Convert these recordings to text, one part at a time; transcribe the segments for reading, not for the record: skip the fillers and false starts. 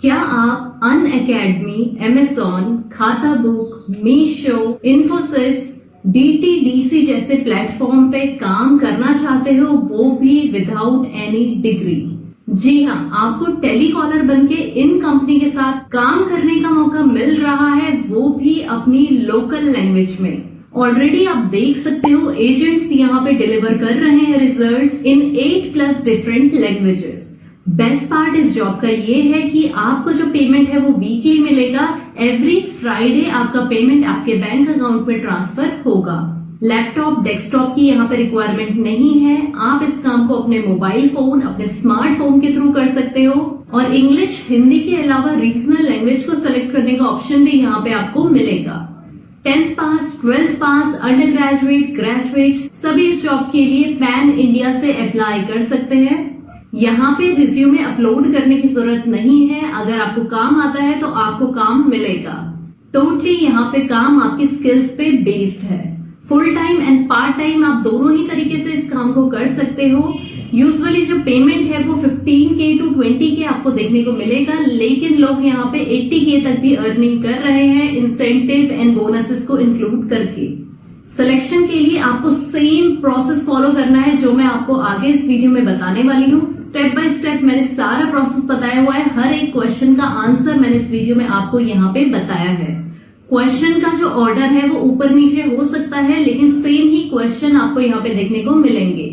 क्या आप Unacademy, Amazon, खाता बुक, मीशो, इन्फोसिस, DTDC जैसे प्लेटफॉर्म पे काम करना चाहते हो, वो भी विदाउट एनी डिग्री? जी हाँ, आपको टेलीकॉलर बनके इन कंपनी के साथ काम करने का मौका मिल रहा है, वो भी अपनी लोकल लैंग्वेज में। ऑलरेडी आप देख सकते हो एजेंट्स यहाँ पे डिलीवर कर रहे हैं results in 8+ different languages. Best part इस जॉब का ये है कि आपको जो पेमेंट है वो वीकली मिलेगा। एवरी फ्राइडे आपका पेमेंट आपके बैंक अकाउंट में ट्रांसफर होगा। लैपटॉप, डेस्कटॉप की यहाँ पे रिक्वायरमेंट नहीं है। आप इस काम को अपने मोबाइल फोन, अपने स्मार्टफोन के थ्रू कर सकते हो। और इंग्लिश, हिंदी के अलावा रीजनल लैंग्वेज को सेलेक्ट करने का ऑप्शन भी यहाँ पे आपको मिलेगा। 10th पास, 12th पास, अंडर ग्रेजुएट, ग्रेजुएट सभी इस जॉब के लिए पैन इंडिया से अप्लाई कर सकते हैं। यहाँ पे रिज्यूमे अपलोड करने की जरूरत नहीं है। अगर आपको काम आता है तो आपको काम मिलेगा। टोटली यहाँ पे काम आपकी स्किल्स पे बेस्ड है। Full time and part time आप दोनों ही तरीके से इस काम को कर सकते हो। यूजुअली जो पेमेंट है वो 15K to 20K आपको देखने को मिलेगा, लेकिन लोग यहाँ पे 80K तक भी अर्निंग कर रहे हैं इंसेंटिव एंड बोनसेस को इंक्लूड करके। सिलेक्शन के लिए आपको सेम प्रोसेस फॉलो करना है जो मैं आपको आगे इस वीडियो में बताने वाली हूँ। स्टेप बाय स्टेप मैंने सारा प्रोसेस बताया हुआ है। हर एक क्वेश्चन का आंसर मैंने इस वीडियो में आपको यहाँ पे बताया है। क्वेश्चन का जो ऑर्डर है वो ऊपर नीचे हो सकता है, लेकिन सेम ही क्वेश्चन आपको यहाँ पे देखने को मिलेंगे।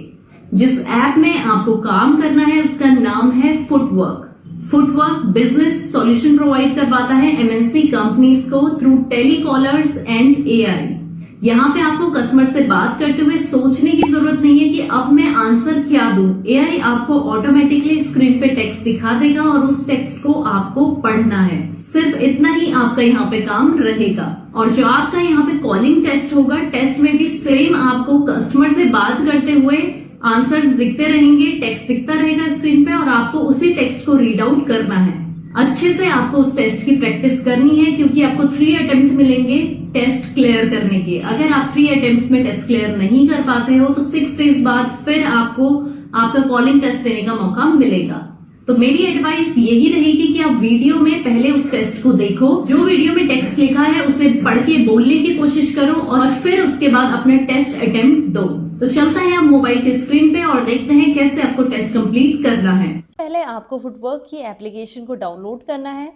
जिस ऐप में आपको काम करना है उसका नाम है footwork. Footwork business solution provide करवाता है MNC कंपनीज को थ्रू टेलीकॉलर्स एंड AI। यहाँ पे आपको कस्टमर से बात करते हुए सोचने की जरूरत नहीं है कि अब मैं आंसर क्या दूं। AI आपको ऑटोमेटिकली स्क्रीन पे टेक्स्ट दिखा देगा और उस टेक्स्ट को आपको पढ़ना है। सिर्फ इतना ही आपका यहाँ पे काम रहेगा। और जो आपका यहाँ पे कॉलिंग टेस्ट होगा, टेस्ट में भी सेम आपको कस्टमर से बात करते हुए आंसर्स दिखते रहेंगे, टेक्स्ट दिखता रहेगा स्क्रीन पे और आपको उसी टेक्स्ट को रीड आउट करना है। अच्छे से आपको उस टेस्ट की प्रैक्टिस करनी है, क्योंकि आपको 3 अटेम्प्ट मिलेंगे टेस्ट क्लियर करने के। अगर आप 3 अटेम्प्ट्स में टेस्ट क्लियर नहीं कर पाते हो तो 6 डेज बाद फिर आपको आपका कॉलिंग टेस्ट देने का मौका मिलेगा। तो मेरी एडवाइस यही रहेगी कि आप वीडियो में पहले उस टेस्ट को देखो, जो वीडियो में टेक्स्ट लिखा है उसे पढ़ के बोलने की कोशिश करो और फिर उसके बाद अपना टेस्ट अटेम्प्ट दो। तो चलता है आप मोबाइल के स्क्रीन पे और देखते हैं कैसे आपको टेस्ट कंप्लीट करना है। पहले आपको फुटवर्क की एप्लीकेशन को डाउनलोड करना है।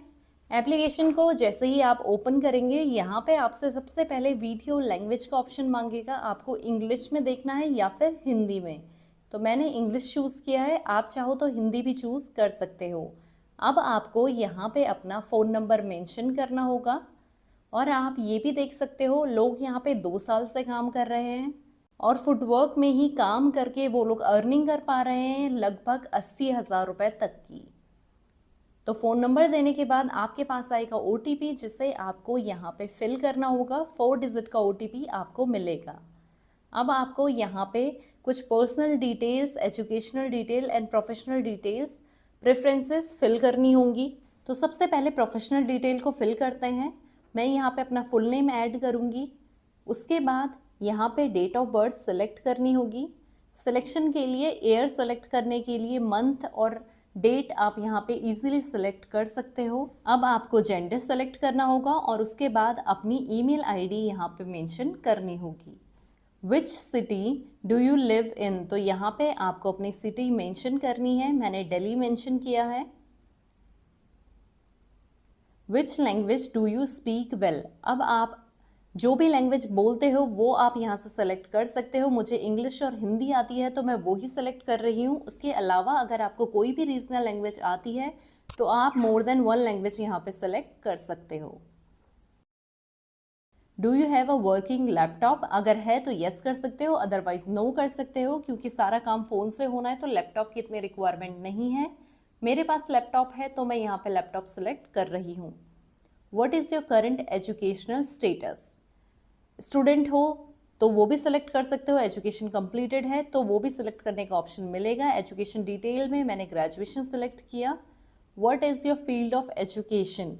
एप्लीकेशन को जैसे ही आप ओपन करेंगे, यहाँ पे आपसे सबसे पहले वीडियो लैंग्वेज का ऑप्शन मांगेगा। आपको इंग्लिश में देखना है या फिर हिंदी में। तो मैंने इंग्लिश चूज़ किया है, आप चाहो तो हिंदी भी चूज़ कर सकते हो। अब आपको यहाँ पे अपना फ़ोन नंबर मेंशन करना होगा। और आप ये भी देख सकते हो लोग यहाँ पे 2 साल से काम कर रहे हैं और फुटवर्क में ही काम करके वो लोग अर्निंग कर पा रहे हैं लगभग 80,000 रुपये तक की। तो फ़ोन नंबर देने के बाद आपके पास आएगा OTP, जिसे आपको यहाँ पे फिल करना होगा। 4 डिजिट का OTP आपको मिलेगा। अब आपको यहाँ पे कुछ personal details, educational detail and professional details, preferences fill करनी होंगी। तो सबसे पहले प्रोफेशनल डिटेल को फिल करते हैं। मैं यहाँ पे अपना फुल नेम ऐड करूँगी। उसके बाद यहाँ पे डेट ऑफ बर्थ सेलेक्ट करनी होगी। सिलेक्शन के लिए ईयर सेलेक्ट करने के लिए मंथ और डेट आप यहाँ पे इजीली सेलेक्ट कर सकते हो। अब आपको जेंडर सेलेक्ट करना होगा और उसके बाद अपनी ईमेल आईडी यहाँ पे मेंशन करनी होगी। Which city do you live in, तो यहाँ पे आपको अपनी सिटी मेंशन करनी है। मैंने दिल्ली मेंशन किया है। Which language do you speak well, अब आप जो भी लैंग्वेज बोलते हो वो आप यहाँ से सेलेक्ट कर सकते हो। मुझे इंग्लिश और हिंदी आती है तो मैं वो ही सेलेक्ट कर रही हूँ। उसके अलावा अगर आपको कोई भी रीजनल लैंग्वेज आती है तो आप मोर देन 1 लैंग्वेज यहाँ पे सेलेक्ट कर सकते हो। Do you have a working laptop, अगर है तो येस कर सकते हो, अदरवाइज नो कर सकते हो, क्योंकि सारा काम फ़ोन से होना है तो लैपटॉप की इतनी रिक्वायरमेंट नहीं है। मेरे पास लैपटॉप है तो मैं यहाँ पे लैपटॉप सेलेक्ट कर रही हूँ। What is your current educational status, student हो तो वो भी सिलेक्ट कर सकते हो, एजुकेशन कंप्लीटेड है तो वो भी सिलेक्ट करने का ऑप्शन मिलेगा। एजुकेशन डिटेल में मैंने ग्रेजुएशन सिलेक्ट किया। What is your field of education,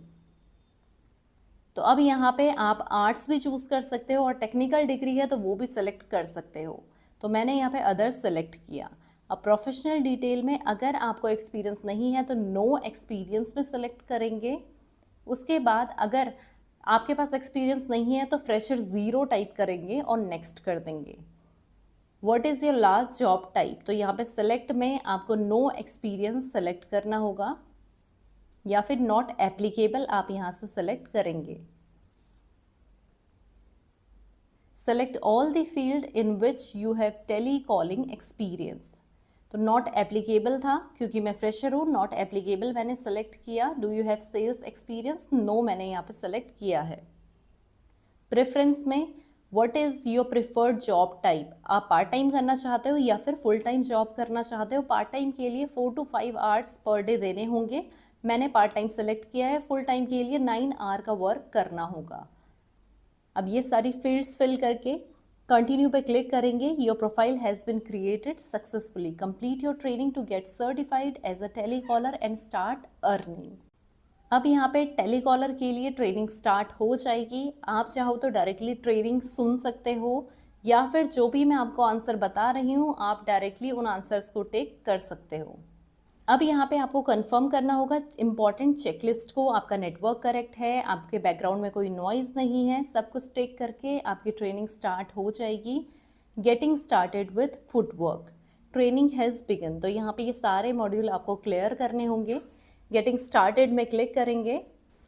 तो अब यहाँ पे आप आर्ट्स भी चूज़ कर सकते हो और टेक्निकल डिग्री है तो वो भी सिलेक्ट कर सकते हो। तो मैंने यहाँ पे अदर्स सेलेक्ट किया। अब प्रोफेशनल डिटेल में अगर आपको एक्सपीरियंस नहीं है तो नो एक्सपीरियंस में सेलेक्ट करेंगे। उसके बाद अगर आपके पास एक्सपीरियंस नहीं है तो फ्रेशर 0 टाइप करेंगे और नेक्स्ट कर देंगे। What is your last job type, तो यहाँ पे सेलेक्ट में आपको नो एक्सपीरियंस सेलेक्ट करना होगा या फिर नॉट एप्लीकेबल आप यहाँ से सेलेक्ट करेंगे। Select all the field in which you have telecalling experience, तो नॉट एप्लीकेबल था क्योंकि मैं फ्रेशर हूँ, नॉट एप्लीकेबल मैंने सेलेक्ट किया। Do you have sales experience, no मैंने यहाँ पे सेलेक्ट किया है। प्रेफरेंस में what is your preferred job type, आप पार्ट टाइम करना चाहते हो या फिर फुल टाइम जॉब करना चाहते हो। पार्ट टाइम के लिए 4 to 5 आवर्स पर डे देने होंगे, मैंने पार्ट टाइम सेलेक्ट किया है। फुल टाइम के लिए 9 आवर का वर्क करना होगा। अब ये सारी फील्ड्स फिल करके कंटिन्यू पे क्लिक करेंगे। Your profile has been created successfully, complete your training to get certified as a telecaller and start earning. अब यहाँ पे टेलीकॉलर के लिए ट्रेनिंग स्टार्ट हो जाएगी। आप चाहो तो डायरेक्टली ट्रेनिंग सुन सकते हो या फिर जो भी मैं आपको आंसर बता रही हूँ आप डायरेक्टली उन आंसर्स को टेक कर सकते हो। अब यहाँ पे आपको कंफर्म करना होगा इंपॉर्टेंट चेकलिस्ट को, आपका नेटवर्क करेक्ट है, आपके बैकग्राउंड में कोई नॉइज़ नहीं है। सब कुछ टेक करके आपकी ट्रेनिंग स्टार्ट हो जाएगी। Getting started with footwork, training has begun, तो यहाँ पे ये सारे मॉड्यूल आपको क्लियर करने होंगे। गेटिंग स्टार्टेड में क्लिक करेंगे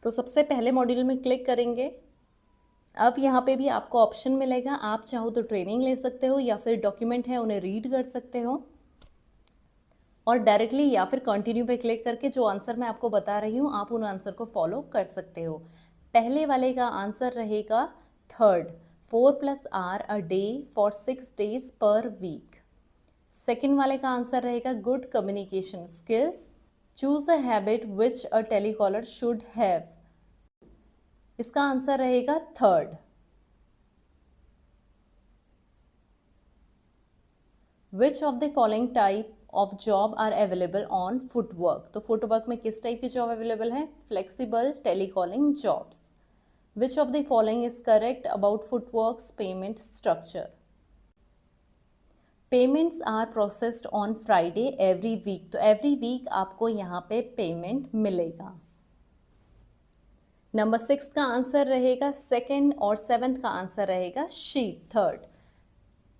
तो सबसे पहले मॉड्यूल में क्लिक करेंगे। अब यहाँ पे भी आपको ऑप्शन मिलेगा, आप चाहो तो ट्रेनिंग ले सकते हो या फिर डॉक्यूमेंट है उन्हें रीड कर सकते हो और डायरेक्टली या फिर कंटिन्यू पे क्लिक करके जो आंसर मैं आपको बता रही हूँ आप उन आंसर को फॉलो कर सकते हो। पहले वाले का आंसर रहेगा third, 4+ hour a day for 6 days per week. Second वाले का आंसर रहेगा good communication skills, choose a habit which a telecaller should have, इसका आंसर रहेगा third. Which of the following type of job are available on Footwork, तो Footwork में किस type की job available है, flexible telecalling jobs. Which of the following is correct about Footwork's payment structure, payments are processed on Friday every week, तो every week आपको यहाँ पे payment मिलेगा। नंबर 6 का आंसर रहेगा सेकेंड और 7th का आंसर रहेगा sheet third.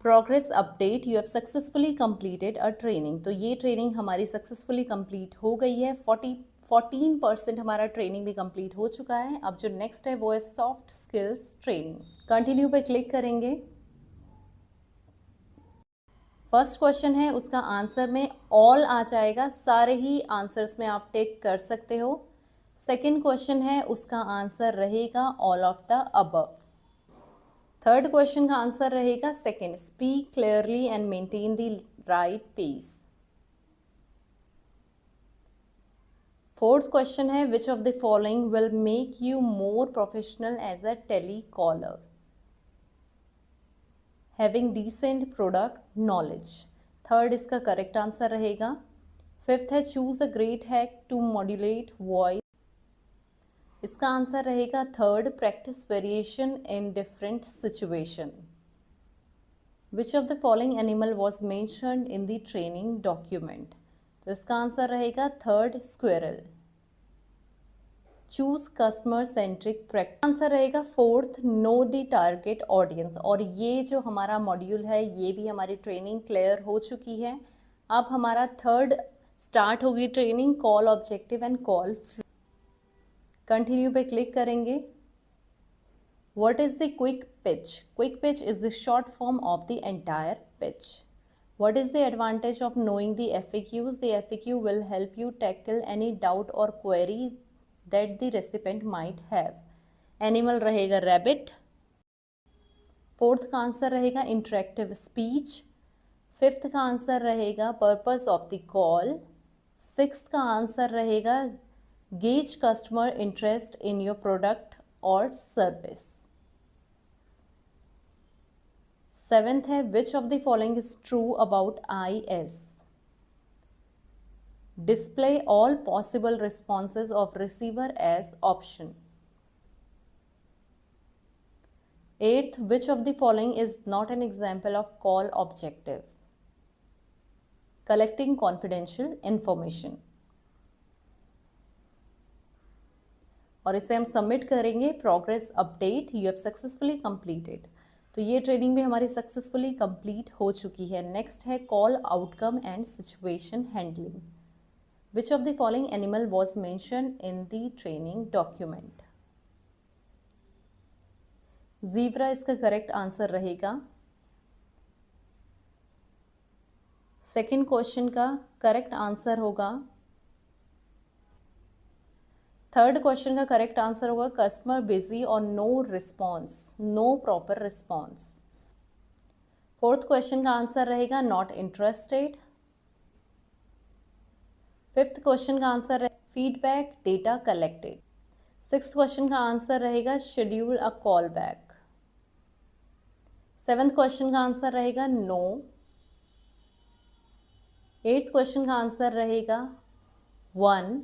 Progress update, you have successfully completed a training, तो ये ट्रेनिंग हमारी सक्सेसफुली कंप्लीट हो गई है। 14% हमारा ट्रेनिंग भी कंप्लीट हो चुका है। अब जो नेक्स्ट है वो है सॉफ्ट स्किल्स ट्रेनिंग। कंटिन्यू पे क्लिक करेंगे। फर्स्ट क्वेश्चन है उसका आंसर में ऑल आ जाएगा, सारे ही आंसर्स में आप टिक कर सकते हो। सेकेंड क्वेश्चन है उसका आंसर रहेगा all of the above. Third question का आंसर रहेगा second, speak clearly and maintain the right pace. Fourth question है which of the following will make you more professional as a telecaller, having decent product knowledge, third इसका correct answer रहेगा। Fifth है choose a great hack to modulate voice, इसका answer रहेगा third, practice variation in different situation. Which of the following animal was mentioned in the training document, तो इसका answer रहेगा third, squirrel. Choose customer centric practice, answer रहेगा fourth, know the target audience. और ये जो हमारा module है ये भी हमारी ट्रेनिंग क्लियर हो चुकी है। अब हमारा थर्ड स्टार्ट होगी training, call objective and call. Continue पे क्लिक करेंगे। What is the quick pitch, quick pitch is the short form of the entire pitch. What is the advantage of knowing the FAQs, the FAQ will help you tackle any doubt और query that the recipient might have. Animal रहेगा rabbit. Fourth का answer रहेगा interactive speech. Fifth का answer रहेगा purpose of the call. Sixth का answer रहेगा gauge customer interest in your product और service. Seventh है which of the following is true about IS, display all possible responses of receiver as option. Eighth, which of the following is not an example of call objective, collecting confidential information। और इसे हम submit करेंगे। Progress update you have successfully completed. तो ये training भी हमारी successfully complete हो चुकी है। नेक्स्ट है call outcome and situation handling. Which of the following animal was mention in the training document? Zebra इसका करेक्ट आंसर रहेगा। सेकेंड क्वेश्चन का करेक्ट आंसर होगा, थर्ड क्वेश्चन का करेक्ट आंसर होगा कस्टमर बिजी और no response, no proper response. Fourth question का answer रहेगा not interested. Fifth question का आंसर है feedback data collected. Sixth question का आंसर रहेगा schedule a call back. Seventh question का आंसर रहेगा नो। एट्थ क्वेश्चन का आंसर रहेगा 1।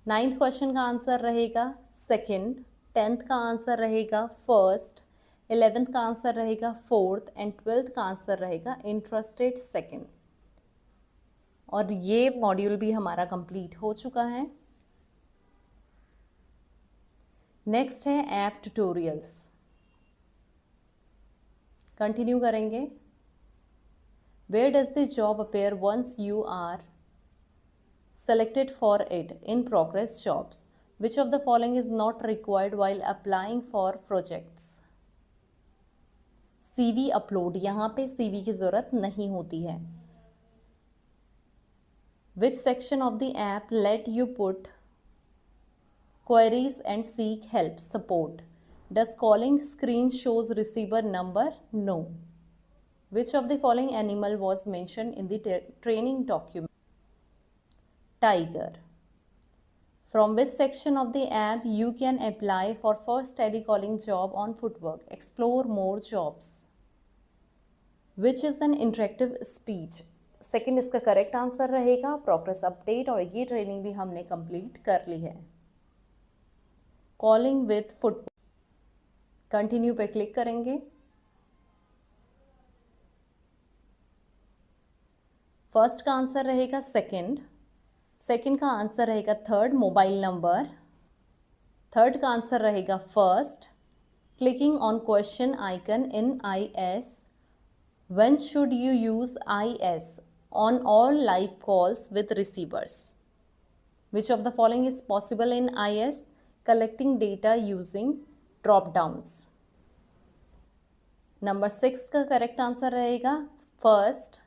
नाइन्थ क्वेश्चन का आंसर रहेगा सेकंड। 10th का आंसर रहेगा फर्स्ट। 11th का आंसर रहेगा फोर्थ एंड 12th का आंसर रहेगा इंटरेस्टेड सेकंड। और ये मॉड्यूल भी हमारा कंप्लीट हो चुका है। नेक्स्ट है ऐप ट्यूटोरियल्स। कंटिन्यू करेंगे। Where does the job appear once you are selected for it? In progress jobs. Which of the following is not required while applying for projects? CV upload, यहाँ पे CV की ज़रूरत नहीं होती है। Which section of the app let you put queries and seek help, support? Does calling screen shows receiver number? No. Which of the following animal was mentioned in the training document? Tiger. From which section of the app you can apply for first telecalling job on footwork? Explore more jobs. Which is an interactive speech? Second इसका correct answer रहेगा progress update. और ये training भी हमने complete कर ली है। Calling with Footwork, continue पे क्लिक करेंगे। फर्स्ट का आंसर रहेगा सेकेंड। सेकेंड का आंसर रहेगा थर्ड, मोबाइल नंबर। थर्ड का आंसर रहेगा first. Clicking on question icon in IS। When should you use IS? On all live calls with receivers. Which of the following is possible in IS? Collecting data using drop downs. Number 6 का correct answer रहेगा first.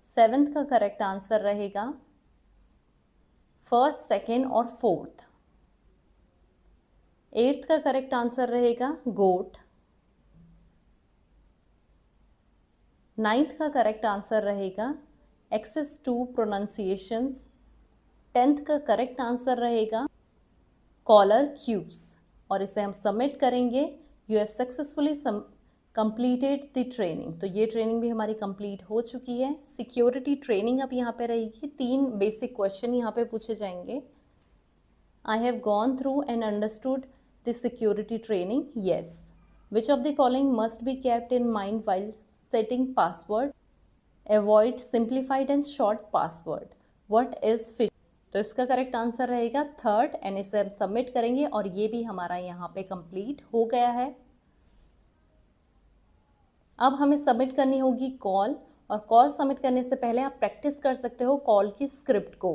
7th का correct answer रहेगा first, second और fourth. 8th का correct answer रहेगा गोट। 9th का correct answer रहेगा access to pronunciations. 10th का करेक्ट आंसर रहेगा कॉलर क्यूब्स। और इसे हम सबमिट करेंगे। You have successfully completed the training. तो ये ट्रेनिंग भी हमारी कंप्लीट हो चुकी है। सिक्योरिटी ट्रेनिंग अब यहाँ पे रहेगी। 3 बेसिक क्वेश्चन यहाँ पे पूछे जाएंगे। I have gone through and understood the security training, yes. Which of the following must be kept in mind while setting password? Avoid simplified and short password. What is fish? तो इसका correct answer रहेगा third. And इसे हम submit करेंगे और ये भी हमारा यहाँ पे कंप्लीट हो गया है। अब हमें सबमिट करनी होगी कॉल। और कॉल सबमिट करने से पहले आप प्रैक्टिस कर सकते हो कॉल की स्क्रिप्ट को।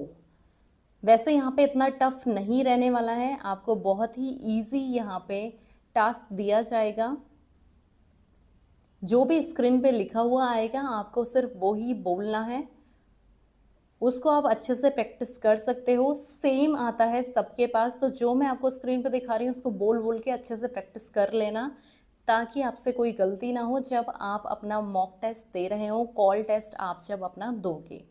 वैसे यहाँ पे इतना टफ नहीं रहने वाला है, आपको बहुत ही इजी यहाँ पे टास्क दिया जाएगा। जो भी स्क्रीन पे लिखा हुआ आएगा आपको सिर्फ वो ही बोलना है। उसको आप अच्छे से प्रैक्टिस कर सकते हो। सेम आता है सबके पास। तो जो मैं आपको स्क्रीन पे दिखा रही हूँ उसको बोल बोल के अच्छे से प्रैक्टिस कर लेना, ताकि आपसे कोई गलती ना हो जब आप अपना मॉक टेस्ट दे रहे हो, कॉल टेस्ट आप जब अपना दोगे।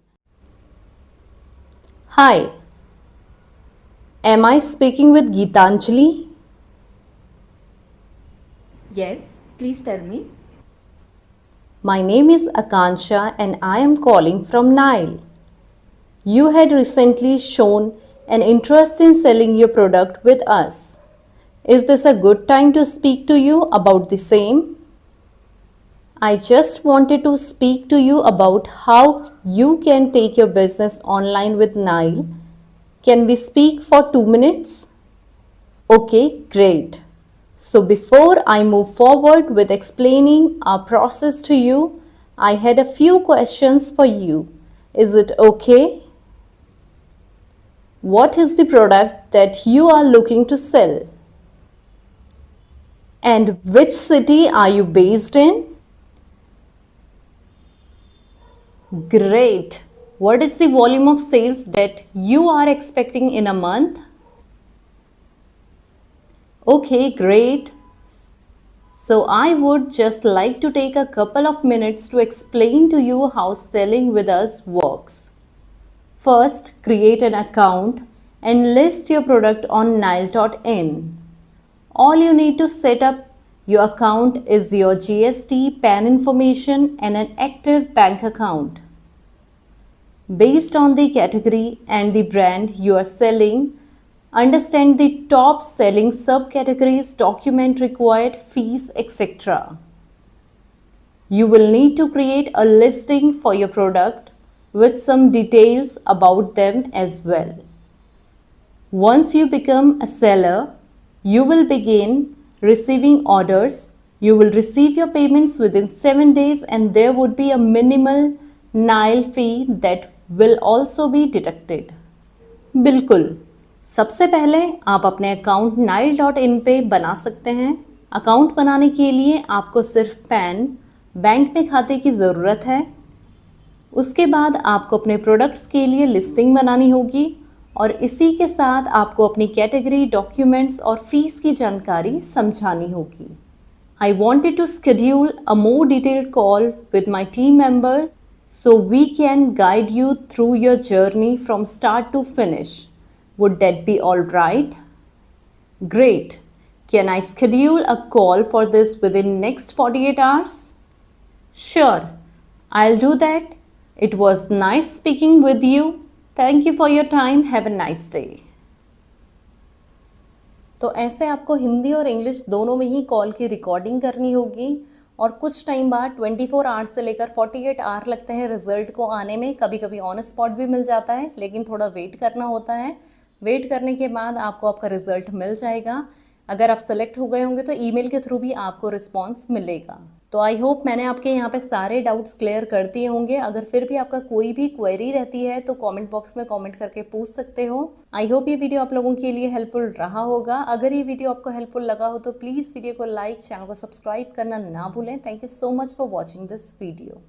Hi, am I speaking with Geetanjali? Yes, please tell me. My name is Akansha and I am calling from Nile. You had recently shown an interest in selling your product with us. Is this a good time to speak to you about the same? I just wanted to speak to you about how you can take your business online with Nile. Can we speak for 2 minutes? Okay, great. So before I move forward with explaining our process to you, I had a few questions for you. Is it okay? What is the product that you are looking to sell? And which city are you based in? Great. What is the volume of sales that you are expecting in a month? Okay, great. So I would just like to take a couple of minutes to explain to you how selling with us works. First, create an account and list your product on Nile.in. All you need to set up your account is your GST, PAN information and an active bank account. Based on the category and the brand you are selling, understand the top selling subcategories, document required, fees, etc. You will need to create a listing for your product with some details about them as well. Once you become a seller, you will begin receiving orders. You will receive your payments within 7 days and there would be a minimal Nile fee that will also be deducted. बिल्कुल, सबसे पहले आप अपने account Nile.in पे बना सकते हैं। Account बनाने के लिए आपको सिर्फ पैन, बैंक में खाते की ज़रूरत है। उसके बाद आपको अपने प्रोडक्ट्स के लिए लिस्टिंग बनानी होगी और इसी के साथ आपको अपनी कैटेगरी, डॉक्यूमेंट्स और फीस की जानकारी समझानी होगी। I wanted to schedule a more detailed call with my team members so we can guide you through your journey from start to finish. Would that be all right? Great. Can I schedule a call for this within next 48 hours? Sure, I'll do that. It was nice speaking with you. Thank you for your time. Have a nice day. तो ऐसे आपको हिंदी और English दोनों में ही call की recording करनी होगी और कुछ टाइम बाद 24 आवर्स से लेकर 48 आवर लगते हैं रिजल्ट को आने में। कभी कभी ऑन स्पॉट भी मिल जाता है, लेकिन थोड़ा वेट करना होता है। वेट करने के बाद आपको आपका रिजल्ट मिल जाएगा। अगर आप सेलेक्ट हो गए होंगे तो ईमेल के थ्रू भी आपको रिस्पॉन्स मिलेगा। तो आई होप मैंने आपके यहाँ पे सारे डाउट्स क्लियर कर दिए होंगे। अगर फिर भी आपका कोई भी क्वेरी रहती है तो कमेंट बॉक्स में कमेंट करके पूछ सकते हो। आई होप ये वीडियो आप लोगों के लिए हेल्पफुल रहा होगा। अगर ये वीडियो आपको हेल्पफुल लगा हो तो प्लीज़ वीडियो को लाइक, चैनल को सब्सक्राइब करना ना भूलें। Thank you so much for watching this video.